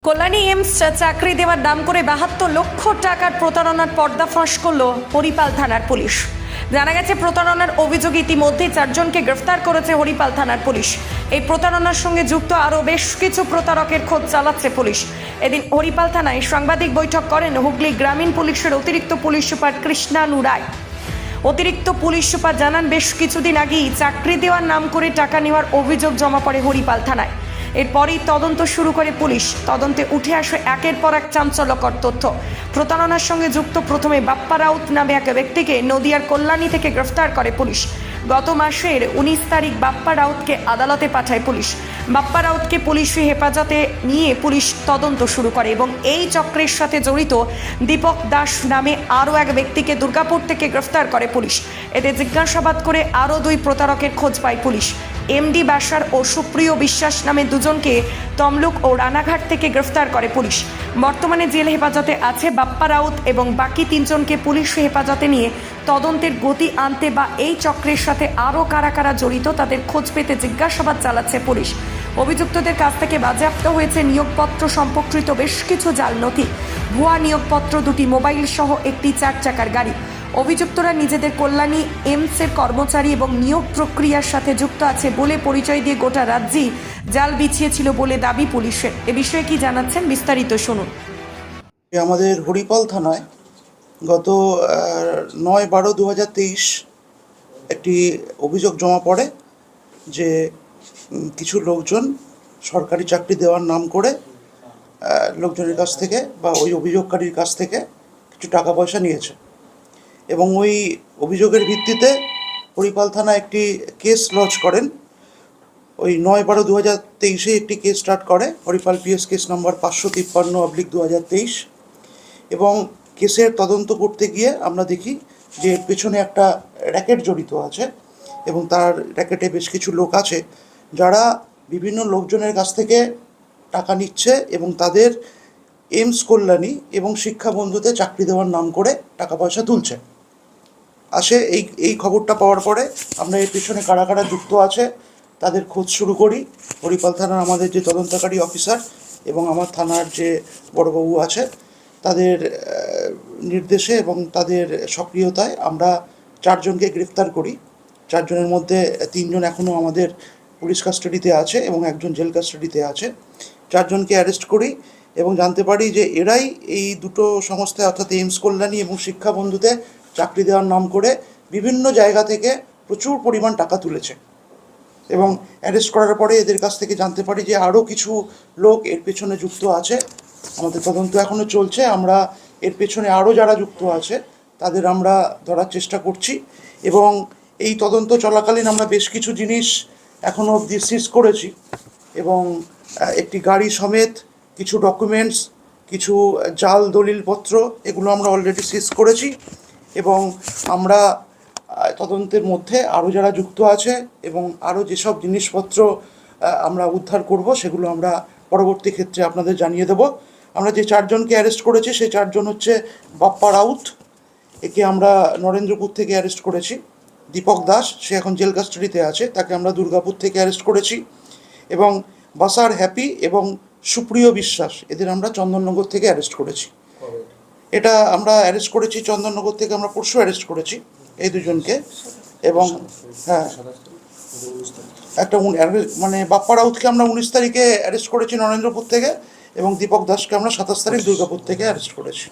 Kalyani aims চাকরি দেওয়ার নাম করে 72 লক্ষ টাকার প্রতারণার পর্দাফাঁস করল হরিপাল থানার পুলিশ। জানা গেছে প্রতারণার অভিযোগে ইতিমধ্যে 4 জনকে গ্রেফতার করেছে হরিপাল থানার পুলিশ। এই প্রতারণার সঙ্গে যুক্ত আরও বেশ কিছু প্রতারকের খোঁজ চালাচ্ছে পুলিশ। এদিন হরিপাল থানায় সাংবাদিক বৈঠক করেন হুগলি গ্রামীণ পুলিশের অতিরিক্ত পুলিশ সুপার কৃষ্ণানু রায়। অতিরিক্ত পুলিশ সুপার জানান, বেশ কিছুদিন আগেই চাকরি দেওয়ার নাম করে টাকা নেওয়ার অভিযোগ জমা পড়ে হরিপাল থানায়। এরপরই তদন্ত শুরু করে পুলিশ। তদন্তে উঠে আসে একের পর এক চাঞ্চল্যকর তথ্য। প্রতারণার সঙ্গে যুক্ত প্রথমে বাপ্পা রাউত নামে এক ব্যক্তিকে নদিয়ার কল্যাণী থেকে গ্রেফতার করে পুলিশ। গত মাসের 19 তারিখ বাপ্পা রাউতকে আদালতে পাঠায় পুলিশ। বাপ্পা রাউতকে পুলিশি হেফাজতে নিয়ে পুলিশ তদন্ত শুরু করে এবং এই চক্রের সাথে জড়িত দীপক দাস নামে আরও এক ব্যক্তিকে দুর্গাপুর থেকে গ্রেফতার করে পুলিশ। এতে জিজ্ঞাসাবাদ করে আরও 2 প্রতারকের খোঁজ পায় পুলিশ। এমডি বাসার ও সুপ্রিয় বিশ্বাস নামে 2 জনকে তমলুক ও রানাঘাট থেকে গ্রেফতার করে পুলিশ। বর্তমানে জেল হেফাজতে আছে বাপ্পা রাউত এবং বাকি 3 জনকে পুলিশ হেফাজতে নিয়ে তদন্তের গতি আনতে বা এই চক্রের সাথে আরও কারা কারা জড়িত তাদের খোঁজ পেতে জিজ্ঞাসাবাদ চালাচ্ছে পুলিশ। অভিযুক্তদের কাছ থেকে বাজেয়াপ্ত হয়েছে নিয়োগপত্র সম্পর্কিত বেশ কিছু জাল নথি, ভুয়া নিয়োগপত্র, 2টি মোবাইল সহ একটি 4 চাকার গাড়ি। অভিযুক্তরা নিজেদের কল্যাণী এমসের কর্মচারী এবং নিয়োগ প্রক্রিয়ার সাথে যুক্ত আছে বলে পরিচয় দিয়ে গোটা রাজ্যেই জাল বিছিয়েছিল বলে দাবি পুলিশের। এ বিষয়ে কি জানাচ্ছেন বিস্তারিত শুনুন। আমাদের হরিপাল থানায় গত 9/12/2023 একটি অভিযোগ জমা পড়ে যে কিছু লোকজন সরকারি চাকরি দেওয়ার নাম করে লোকজনের কাছ থেকে বা ওই অভিযোগকারীর কাছ থেকে কিছু টাকা পয়সা নিয়েছে এবং ওই অভিযোগের ভিত্তিতে হরিপাল থানা একটি কেস লঞ্চ করেন। ওই 9/12/2023 একটি কেস স্টার্ট করে হরিপাল পিএস কেস নাম্বার 553/2023 এবং কেসের তদন্ত করতে গিয়ে আমরা দেখি যে এর পেছনে একটা র্যাকেট জড়িত আছে এবং তার র্যাকেটে বেশ কিছু লোক আছে যারা বিভিন্ন লোকজনের কাছ থেকে টাকা নিচ্ছে এবং তাদের এমস কল্যাণী এবং শিক্ষা বন্ধুতে চাকরি দেওয়ার নাম করে টাকা পয়সা তুলছে। এই খবরটা পাওয়ার পরে আমরা এর পেছনে কারা কারা যুক্ত আছে তাদের খোঁজ শুরু করি। হরিপাল থানার আমাদের যে তদন্তকারী অফিসার এবং আমার থানার যে বড়বাবু আছে তাদের নির্দেশে এবং তাদের সক্রিয়তায় আমরা 4 জনকে গ্রেফতার করি। 4 জনের মধ্যে 3 জন এখনও আমাদের পুলিশ কাস্টাডিতে আছে এবং 1 জন জেল কাস্টাডিতে আছে। 4 জনকে অ্যারেস্ট করি এবং জানতে পারি যে এরাই এই দুটো সংস্থায় অর্থাৎ এমস কল্যাণী এবং শিক্ষা বন্ধুতে চাকরি দেওয়ার নাম করে বিভিন্ন জায়গা থেকে প্রচুর পরিমাণ টাকা তুলেছে এবং অ্যারেস্ট করার পরে এদের কাছ থেকে জানতে পারি যে আরও কিছু লোক এর পেছনে যুক্ত আছে। আমাদের তদন্ত এখনও চলছে। আমরা এর পেছনে আরও যারা যুক্ত আছে তাদের আমরা ধরার চেষ্টা করছি এবং এই তদন্ত চলাকালীন আমরা বেশ কিছু জিনিস এখনও অবধি সিজ করেছি এবং একটি গাড়ি সমেত কিছু ডকুমেন্টস, কিছু জাল দলিলপত্র এগুলো আমরা অলরেডি সিজ করেছি এবং আমরা তদন্তের মধ্যে আরও যারা যুক্ত আছে এবং আরও যেসব জিনিসপত্র আমরা উদ্ধার করব সেগুলো আমরা পরবর্তী ক্ষেত্রে আপনাদের জানিয়ে দেব। আমরা যে 4 জনকে অ্যারেস্ট করেছি সেই 4 জন হচ্ছে বাপ্পা রাউত, একে আমরা নরেন্দ্রপুর থেকে অ্যারেস্ট করেছি। দীপক দাস, সে এখন জেল কাস্টাডিতে আছে, তাকে আমরা দুর্গাপুর থেকে অ্যারেস্ট করেছি এবং বাসার হ্যাপি এবং সুপ্রিয় বিশ্বাস এদের আমরা চন্দননগর থেকে অ্যারেস্ট করেছি। এটা আমরা অ্যারেস্ট করেছি চন্দননগর থেকে, আমরা পরশু অ্যারেস্ট করেছি এই 2 জনকে এবং হ্যাঁ একটা মানে বাপ্পা রাউতকে আমরা 19 তারিখে অ্যারেস্ট করেছি নরেন্দ্রপুর থেকে এবং দীপক দাসকে আমরা 27 তারিখ দুর্গাপুর থেকে অ্যারেস্ট করেছি।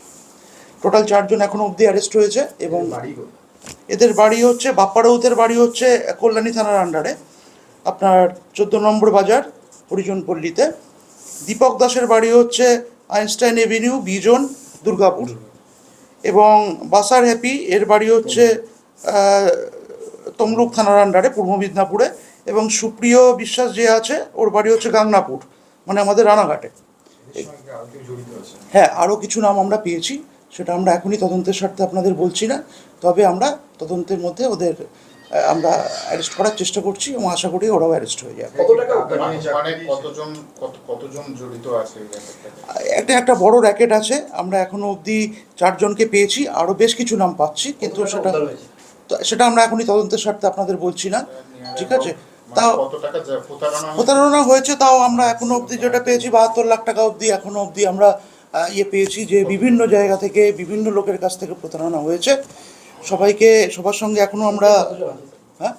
টোটাল 4 জন এখনও অবধি অ্যারেস্ট হয়েছে এবং এদের বাড়ি হচ্ছে বাপ্পা রাউতের বাড়ি হচ্ছে কল্যাণী থানার আন্ডারে আপনার 14 নম্বর বাজার হরিজনপল্লীতে। দীপক দাসের বাড়ি হচ্ছে আইনস্টাইন এভিনিউ বিজন দুর্গাপুর এবং বাসার হ্যাপি এর বাড়ি হচ্ছে তমলুক থানার আন্ডারে পূর্ব মিদনাপুরে এবং সুপ্রিয় বিশ্বাস যে আছে ওর বাড়ি হচ্ছে গাংনাপুর মানে আমাদের রানাঘাটে। হ্যাঁ, আরও কিছু নাম আমরা পেয়েছি, সেটা আমরা এখনই তদন্তের স্বার্থে আপনাদের বলছি না, তবে আমরা তদন্তের মধ্যে ওদের আমরা অ্যারেস্ট করার চেষ্টা করছি এবং আশা করি ওরাও অ্যারেস্ট হয়ে যাবে। একটা বড় র্যাকেট আছে, আমরা এখনো অবধি 4 জনকে পেয়েছি, আরও বেশ কিছু নাম পাচ্ছি কিন্তু সেটা আমরা এখনই তদন্তের স্বার্থে আপনাদের বলছি না, ঠিক আছে। তাও কত টাকা প্রতারণা হয়েছে, তাও আমরা এখনো অবধি যেটা পেয়েছি 72 লাখ টাকা অবধি এখনো অবধি আমরা পেয়েছি, যে বিভিন্ন জায়গা থেকে বিভিন্ন লোকের কাছ থেকে প্রতারণা হয়েছে। সবার সঙ্গে এখনো আমরা হ্যাঁ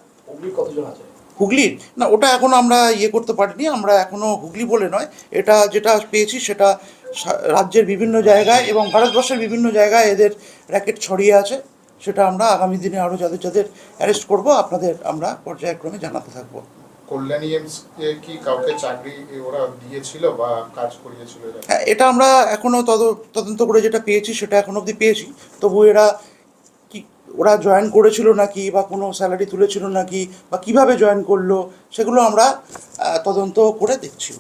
হুগলির না, ওটা এখনো আমরা করতে পারিনি। আমরা এখনো হুগলি বলে নয়, এটা যেটা পেয়েছি সেটা রাজ্যের বিভিন্ন জায়গায় এবং ভারতবর্ষের বিভিন্ন জায়গায় এদের র্যাকেট ছড়িয়ে আছে। সেটা আমরা আগামী দিনে আরও যাদের যাদের অ্যারেস্ট করব আপনাদের আমরা পর্যায়ক্রমে জানাতে থাকবো। কল্যাণী এমস কি কাউকে চাকরি ওরা দিয়েছিল বা কাজ করিয়েছিল? হ্যাঁ, এটা আমরা এখনও তদন্ত করে যেটা পেয়েছি সেটা এখন অবধি পেয়েছি। তবু ওরা জয়েন করেছিল নাকি বা কোনো স্যালারি তুলেছিল নাকি বা কিভাবে জয়েন করলো সেগুলো আমরা তদন্ত করে দেখছি।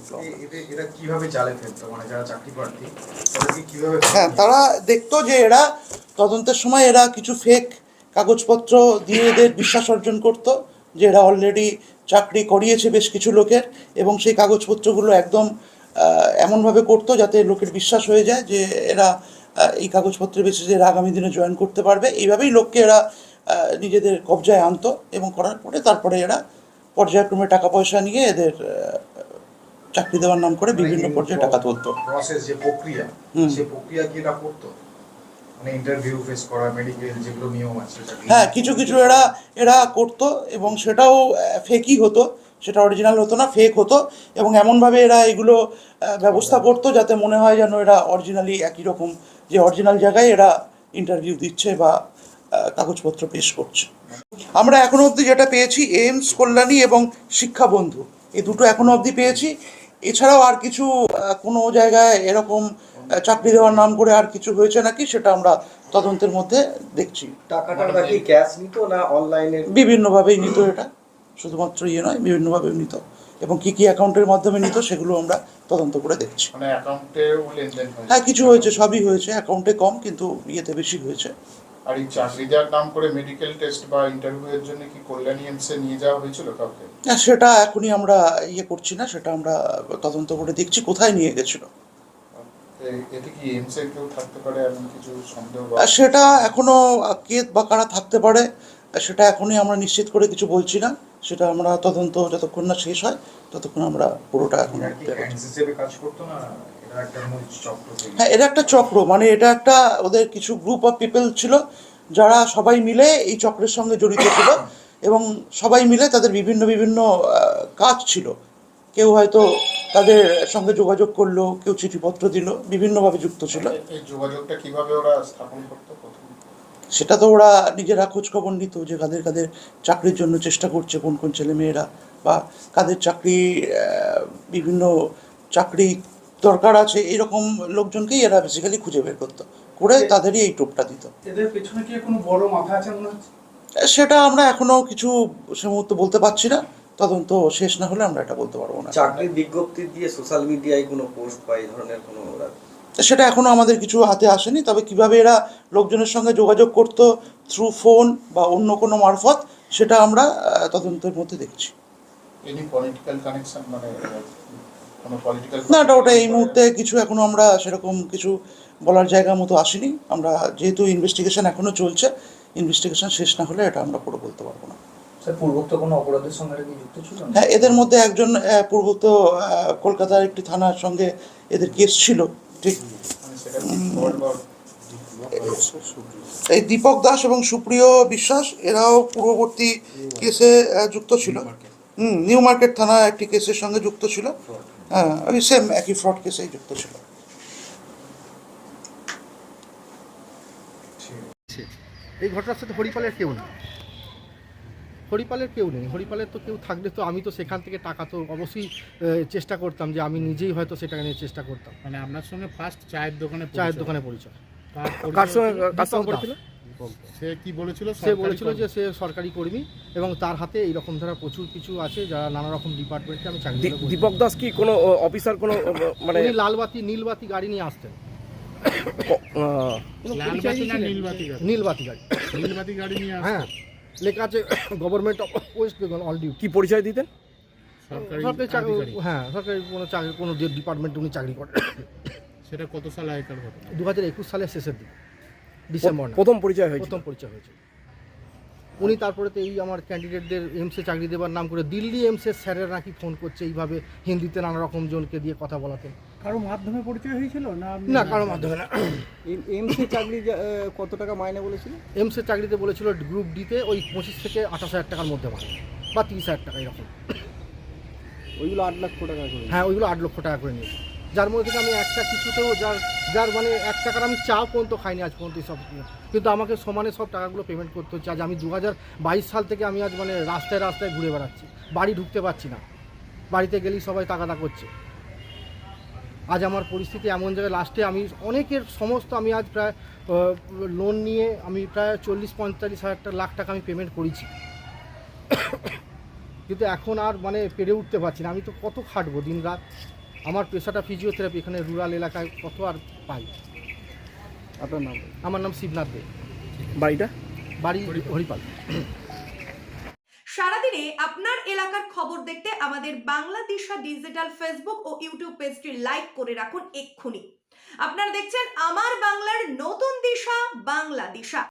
এরা কিভাবে চালে ফেলতো, মানে যারা চাকরি প্রার্থী তাদেরকে কিভাবে? হ্যাঁ, তারা দেখতো যে এরা তদন্তের সময় এরা কিছু ফেক কাগজপত্র দিয়ে এদের বিশ্বাস অর্জন করতো যে এরা অলরেডি চাকরি করিয়েছে বেশ কিছু লোকের, এবং সেই কাগজপত্রগুলো একদম এমনভাবে করতো যাতে লোকের বিশ্বাস হয়ে যায় যে এরা এই কাগজপত্রের বেসিসে এরা আগামী দিনে জয়েন করতে পারবে। এইভাবেই লোককে এরা নিজেদের কবজায় আনতো এবং করার পরে তারপরে এরা পর্যায়ক্রমে টাকা পয়সা নিয়ে এদের চাকরি দেওয়ার নাম করে বিভিন্ন পর্যায়ে টাকা তুলতো। প্রসেস যে প্রক্রিয়া, সেই প্রক্রিয়া কি এটা করতো? মানে ইন্টারভিউ ফেস করা, মেডিকেল যেগুলো নিয়ম আছে। হ্যাঁ, কিছু এরা করতো এবং সেটাও ফেকই হতো, সেটা অরিজিনাল হতো না, ফেক হতো। এবং এমনভাবে এরা এগুলো ব্যবস্থা করতো যাতে মনে হয় যেন এরা অরিজিনালি একই রকম, যে অরিজিনাল জায়গায় এরা ইন্টারভিউ দিচ্ছে বা কাগজপত্র পেশ করছে। আমরা এখনো অবধি যেটা পেয়েছি এইমস কল্যাণী এবং শিক্ষা বন্ধু, এই দুটো এখনো অবধি পেয়েছি। এছাড়াও আর কিছু কোনো জায়গায় এরকম চাকরি দেওয়ার নাম করে আর কিছু হয়েছে নাকি সেটা আমরা তদন্তের মধ্যে দেখছি। টাকাটা নাকি ক্যাশ নিত না অনলাইনে? বিভিন্নভাবেই নিত, এটা শুধুমাত্র নয়, বিভিন্নভাবেই নিত এবং কি কি অ্যাকাউন্টের মাধ্যমে নিত সেগুলো আমরা তদন্ত করে দেখছি। মানে অ্যাকাউন্টেও লেনদেন হয়েছে? হ্যাঁ, কিছু হয়েছে, সবই হয়েছে, অ্যাকাউন্টে কম কিন্তু বেশি হয়েছে। আর এই চাকরি দেওয়ার নাম করে মেডিকেল টেস্ট বা ইন্টারভিউয়ের জন্য কি কল্যাণী এমসে নিয়ে যাওয়া হয়েছিল কাউকে? হ্যাঁ, সেটা এখনই আমরা করছি না, সেটা আমরা তদন্ত করে দেখছি কোথায় নিয়ে গেছিল। এতে কি এমসে কেউ থাকতে পারে এমন কিছু সন্দেহ? সেটা এখনো কে বা কারা থাকতে পারে সেটা এখনই আমরা নিশ্চিত করে কিছু বলছি না। সেটা আমরা তদন্ত যতক্ষণ না শেষ হয় ততক্ষণ আমরা পুরোটা এখন হিসেবে কাজ করতো না? এটা একটা মূল চক্র। হ্যাঁ, এটা একটা চক্র, মানে এটা একটা ওদের কিছু গ্রুপ অফ পিপল ছিল যারা সবাই মিলে এই চক্রের সঙ্গে জড়িত ছিল এবং সবাই মিলে তাদের বিভিন্ন বিভিন্ন কাজ ছিল। কেউ হয়তো তাদের সঙ্গে যোগাযোগ করলো, কেউ চিঠিপত্র দিল, বিভিন্নভাবে যুক্ত ছিল। এই যোগাযোগটা কিভাবে ওরা স্থাপন করতো? সেটা তো ওরা নিজেরা খোঁজখবর নিত যে কাদের কাদের চাকরির জন্য চেষ্টা করছে, কোন কোন ছেলেমেয়েরা বা কাদের বিভিন্ন চাকরি দরকার আছে, এইরকম লোকজনকেই এরা বেসিক্যালি খুঁজে বের করতো, করে তাদেরই এই টোপটা দিত। এদের পেছনে কি কোনো বড় মাথা আছে মনে হচ্ছে? সেটা আমরা এখনো কিছু সে মুহূর্তে বলতে পারছি না, তদন্ত শেষ না হলে আমরা এটা বলতে পারবো না। চাকরির বিজ্ঞপ্তি দিয়ে সোশ্যাল মিডিয়ায় কোনো পোস্ট বা এই ধরনের কোনো সেটা এখনো আমাদের কিছু হাতে আসেনি। তবে কিভাবে এরা লোকজনের সঙ্গে যোগাযোগ করতো থ্রু ফোন বা অন্য কোনো মারফত, সেটা আমরা তদন্তের মধ্যে দেখছি। এনি পলিটিক্যাল কানেকশন, মানে কোনো পলিটিক্যাল? না, ওটা এই মুহূর্তে কিছু এখনো আমরা সেরকম কিছু বলার জায়গা মতো আসেনি। আমরা যেহেতু ইনভেস্টিগেশন এখনো চলছে, ইনভেস্টিগেশন শেষ না হলে এটা আমরা পুরো বলতে পারবো না। স্যার, পূর্বোক্ত কোনো অপরাধের সঙ্গে কি যুক্ত ছিল? হ্যাঁ, এদের মধ্যে একজন পূর্বত কলকাতার একটি থানার সঙ্গে এদের কেস ছিল, ঠিক। এই দীপক দাস এবং সুপ্রিয় বিশ্বাস এরাও পূর্ববর্তী কেসে যুক্ত ছিল। নিউ মার্কেট থানা একটি কেসের সঙ্গে যুক্ত ছিল। হ্যাঁ, ওই সেম একই ফ্রড কেসেই যুক্ত ছিল। এই ঘটনার সাথে হরিপালের কেউ নেই, হরিপালের তো কেউ থাকলে তো আমি তো সেখান থেকে টাকা তো অবশ্যই চেষ্টা করতাম যে আমি নিজেই হয়তো সেটা নিয়ে চেষ্টা করতাম। মানে আপনার সঙ্গে ফার্স্ট চায়ের দোকানে পরিচয়। কার সঙ্গে পরিচয়? সে কি বলেছিল? সে বলেছিল যে সে সরকারি কর্মী এবং তার হাতে এইরকম ধারা প্রচুর কিছু আছে যারা নানা রকম ডিপার্টমেন্টে আমি চাকরি। দীপক দাস কি কোনো অফিসার, কোনো মানে নীলবাতি গাড়ি নিয়ে আসতেন? নীলবাতি গাড়ি নিয়ে আসতেন। হ্যাঁ, লেখা আছে government of West Bengal all duty. কি পরিচয় দিতেন? সরকারি হ্যাঁ, সরকারি কোনো ডিপার্টমেন্টে উনি চাকরি করেন। সেটা কত সালে আগেকার ঘটনা? 2021 সালের শেষের দিকে, ডিসেম্বর। প্রথম পরিচয় হয়েছে। প্রথম পরিচয় হয়েছে। উনি তারপরে তো এই আমার ক্যান্ডিডেটদের এমসে চাকরি দেওয়ার নাম করে দিল্লি এমসের স্যারেরা নাকি ফোন করছে এইভাবে হিন্দিতে নানা রকম জনকে দিয়ে কথা বলাতেন। কারো মাধ্যমে পরিচয় হয়েছিল না না, কারোর মাধ্যমে না। এমসি চাকরি কত টাকা মাইনে বলেছিল? এমসের চাকরিতে বলেছিল গ্রুপ ডিতে ওই 25 থেকে 28,000 টাকার মধ্যে মাইনে বা 30,000 টাকা এরকম। ওইগুলো 8 লক্ষ টাকা করে। হ্যাঁ, ওইগুলো 8 লক্ষ টাকা করে নিয়েছে, যার মধ্যে থেকে আমি একটা কিছুতেও যার মানে 1 টাকার আমি চা পর্যন্ত খাইনি আজ পর্যন্ত সব। কিন্তু আমাকে সমানে সব টাকাগুলো পেমেন্ট করতে হচ্ছে। আজ আমি 2022 সাল থেকে আমি আজ মানে রাস্তায় রাস্তায় ঘুরে বেড়াচ্ছি, বাড়ি ঢুকতে পারছি না, বাড়িতে গেলেই সবাই তাগাদা করছে। আজ আমার পরিস্থিতি এমন জায়গায়, লাস্টে আমি অনেকের সমস্ত আমি আজ প্রায় লোন নিয়ে আমি প্রায় 40-45 লাখ টাকা আমি পেমেন্ট করেছি, কিন্তু এখন আর মানে পেরে উঠতে পারছি না। আমি তো কত খাটবো দিন রাত, আমার পেশাটা ফিজিওথেরাপি, এখানে রুরাল এলাকায় কত আর পাই। আপনার নাম? আমার নাম শিবনাথ দে, বাড়িটা? বাড়ি হরিপাল। সারাদিনে আপনার এলাকার খবর দেখতে আমাদের বাংলাদিশা ডিজিটাল ফেসবুক ও ইউটিউব পেজটি লাইক করে রাখুন এক্ষুনি। আপনারা দেখছেন আমার বাংলার নতুন দিশা, বাংলা দিশা।